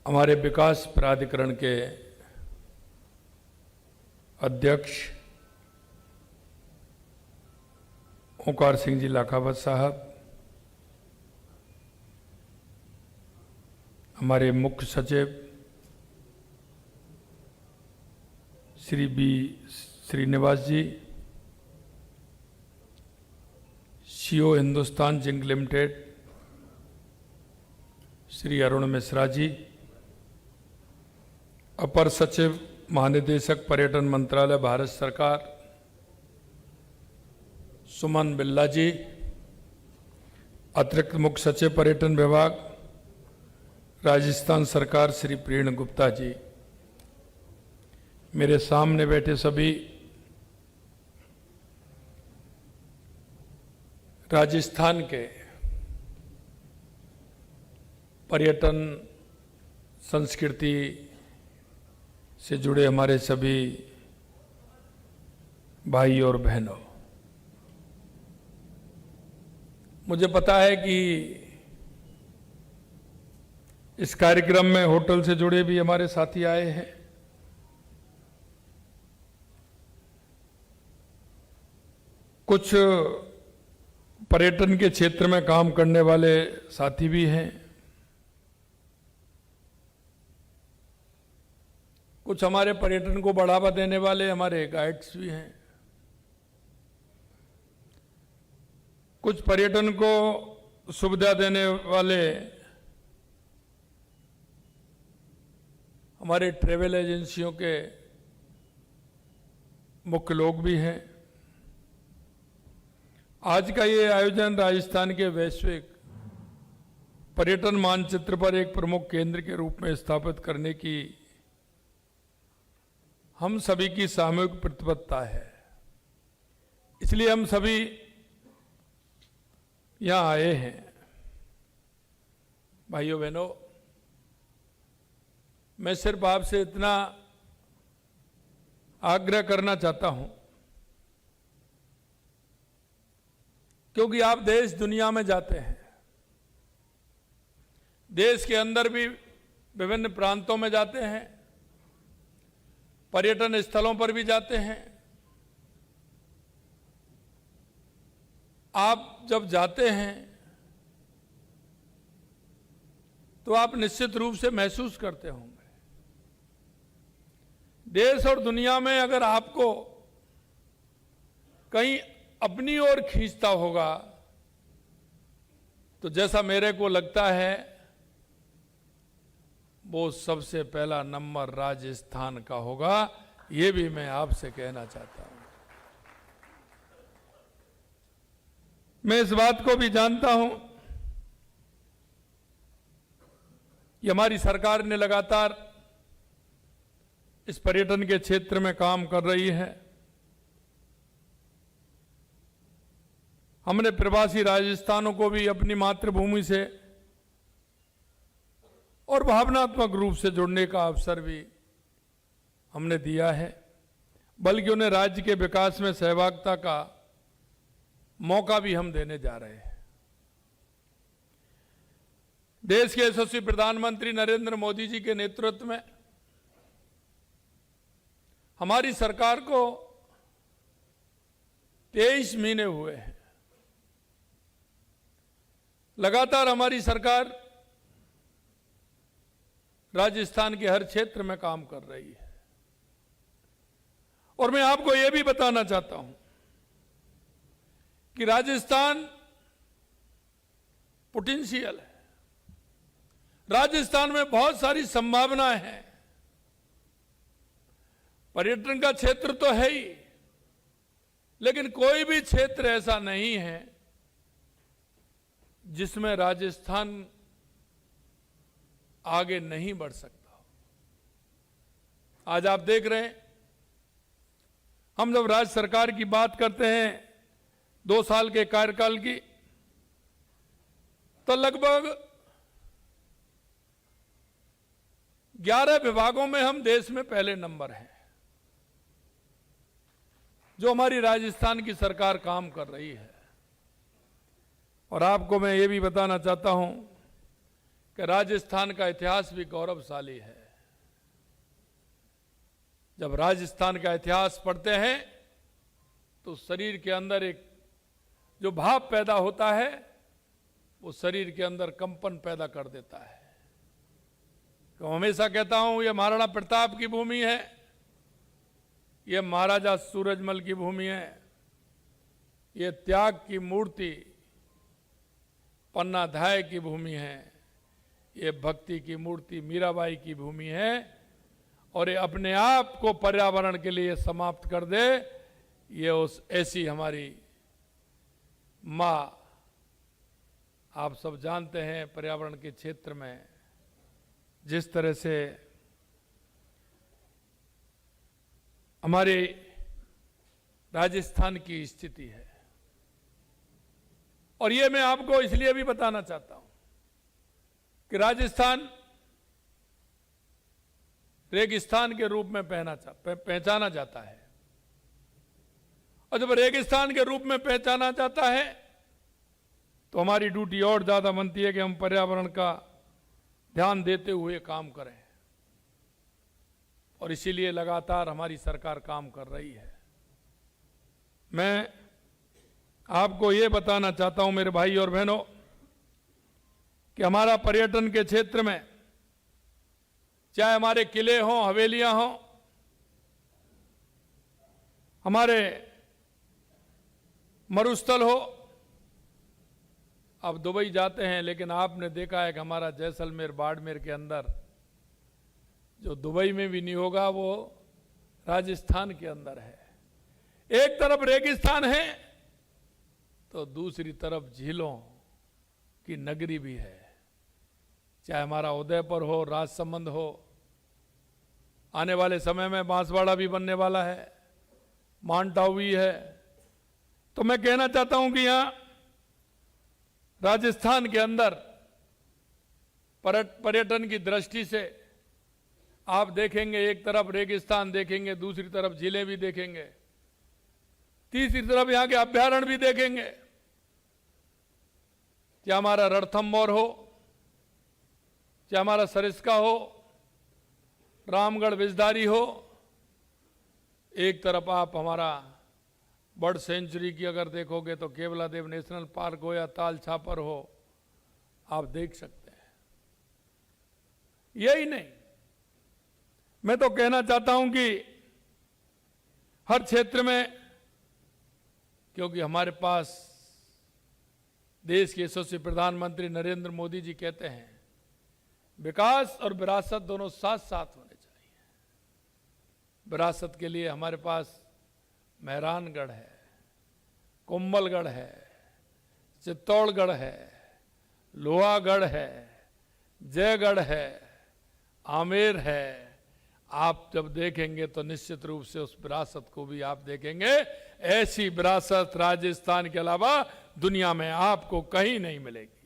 हमारे विकास प्राधिकरण के अध्यक्ष ओंकार सिंह जी लाखावत साहब, हमारे मुख्य सचिव Shri B Srinivas ji, CEO Hindustan zinc limited Shri Arun Mishra ji, अपर सचिव महानिदेशक पर्यटन मंत्रालय भारत सरकार सुमन बिल्ला जी, अतिरिक्त मुख्य सचिव पर्यटन विभाग राजस्थान सरकार श्री प्रीण गुप्ता जी, मेरे सामने बैठे सभी राजस्थान के पर्यटन संस्कृति से जुड़े हमारे सभी भाई और बहनों, मुझे पता है कि इस कार्यक्रम में होटल से जुड़े भी हमारे साथी आए हैं। कुछ पर्यटन के क्षेत्र में काम करने वाले साथी भी हैं, कुछ हमारे पर्यटन को बढ़ावा देने वाले हमारे गाइड्स भी हैं, कुछ पर्यटन को सुविधा देने वाले हमारे ट्रेवल एजेंसियों के मुख्य लोग भी हैं। आज का ये आयोजन राजस्थान के वैश्विक पर्यटन मानचित्र पर एक प्रमुख केंद्र के रूप में स्थापित करने की हम सभी की सामूहिक प्रतिबद्धता है। इसलिए हम सभी यहां आए हैं। भाइयों बहनों, मैं सिर्फ आपसे इतना आग्रह करना चाहता हूं, क्योंकि आप देश दुनिया में जाते हैं, देश के अंदर भी विभिन्न प्रांतों में जाते हैं, पर्यटन स्थलों पर भी जाते हैं। आप जब जाते हैं तो आप निश्चित रूप से महसूस करते होंगे, देश और दुनिया में अगर आपको कहीं अपनी ओर खींचता होगा तो जैसा मेरे को लगता है वो सबसे पहला नंबर राजस्थान का होगा। ये भी मैं आपसे कहना चाहता हूं। मैं इस बात को भी जानता हूं कि हमारी सरकार ने लगातार इस पर्यटन के क्षेत्र में काम कर रही है। हमने प्रवासी राजस्थानों को भी अपनी मातृभूमि से और भावनात्मक रूप से जुड़ने का अवसर भी हमने दिया है, बल्कि उन्हें राज्य के विकास में सहभागिता का मौका भी हम देने जा रहे हैं। देश के यशस्वी प्रधानमंत्री नरेंद्र मोदी जी के नेतृत्व में हमारी सरकार को 23 महीने हुए हैं। लगातार हमारी सरकार राजस्थान के हर क्षेत्र में काम कर रही है। और मैं आपको यह भी बताना चाहता हूं कि राजस्थान पोटेंशियल है, राजस्थान में बहुत सारी संभावनाएं हैं। पर्यटन का क्षेत्र तो है ही, लेकिन कोई भी क्षेत्र ऐसा नहीं है जिसमें राजस्थान आगे नहीं बढ़ सकता। आज आप देख रहे हैं, हम जब राज्य सरकार की बात करते हैं 2 साल के कार्यकाल की, तो लगभग 11 विभागों में हम देश में पहले नंबर हैं। जो हमारी राजस्थान की सरकार काम कर रही है। और आपको मैं ये भी बताना चाहता हूं कि राजस्थान का इतिहास भी गौरवशाली है। जब राजस्थान का इतिहास पढ़ते हैं तो शरीर के अंदर एक जो भाव पैदा होता है वो शरीर के अंदर कंपन पैदा कर देता है। तो हमेशा कहता हूं ये महाराणा प्रताप की भूमि है, ये महाराजा सूरजमल की भूमि है, ये त्याग की मूर्ति पन्नाधाय की भूमि है, ये भक्ति की मूर्ति मीराबाई की भूमि है। और ये अपने आप को पर्यावरण के लिए समाप्त कर दे, ये उस ऐसी हमारी माँ। आप सब जानते हैं पर्यावरण के क्षेत्र में जिस तरह से हमारे राजस्थान की स्थिति है, और ये मैं आपको इसलिए भी बताना चाहता हूं कि राजस्थान रेगिस्तान के रूप में पहचाना जाता है, और जब रेगिस्तान के रूप में पहचाना जाता है तो हमारी ड्यूटी और ज्यादा बनती है कि हम पर्यावरण का ध्यान देते हुए काम करें, और इसीलिए लगातार हमारी सरकार काम कर रही है। मैं आपको ये बताना चाहता हूं मेरे भाई और बहनों कि हमारा पर्यटन के क्षेत्र में चाहे हमारे किले हों, हवेलियां हों, हमारे मरुस्थल हो। अब दुबई जाते हैं, लेकिन आपने देखा है कि हमारा जैसलमेर बाड़मेर के अंदर जो दुबई में भी नहीं होगा वो राजस्थान के अंदर है। एक तरफ रेगिस्तान है तो दूसरी तरफ झीलों की नगरी भी है। चाहे हमारा उदयपुर हो, राजसमंद हो, आने वाले समय में बांसवाड़ा भी बनने वाला है, माउंट आबू भी है। तो मैं कहना चाहता हूं कि यहां राजस्थान के अंदर पर्यटन की दृष्टि से आप देखेंगे, एक तरफ रेगिस्तान देखेंगे, दूसरी तरफ झीलें भी देखेंगे, तीसरी तरफ यहां के अभ्यारण्य भी देखेंगे। चाहे हमारा रणथंभौर हो, चाहे हमारा सरिस्का हो, रामगढ़ विजधारी हो, एक तरफ आप हमारा बर्ड सेंचुरी की अगर देखोगे तो केवलादेव नेशनल पार्क हो या ताल छापर हो, आप देख सकते हैं। यही नहीं, मैं तो कहना चाहता हूं कि हर क्षेत्र में, क्योंकि हमारे पास देश के यशस्वी प्रधानमंत्री नरेंद्र मोदी जी कहते हैं विकास और विरासत दोनों साथ साथ होने चाहिए। विरासत के लिए हमारे पास मेहरानगढ़ है, कुंभलगढ़ है, चित्तौड़गढ़ है, लोहागढ़ है, जयगढ़ है, आमेर है। आप जब देखेंगे तो निश्चित रूप से उस विरासत को भी आप देखेंगे। ऐसी विरासत राजस्थान के अलावा दुनिया में आपको कहीं नहीं मिलेगी।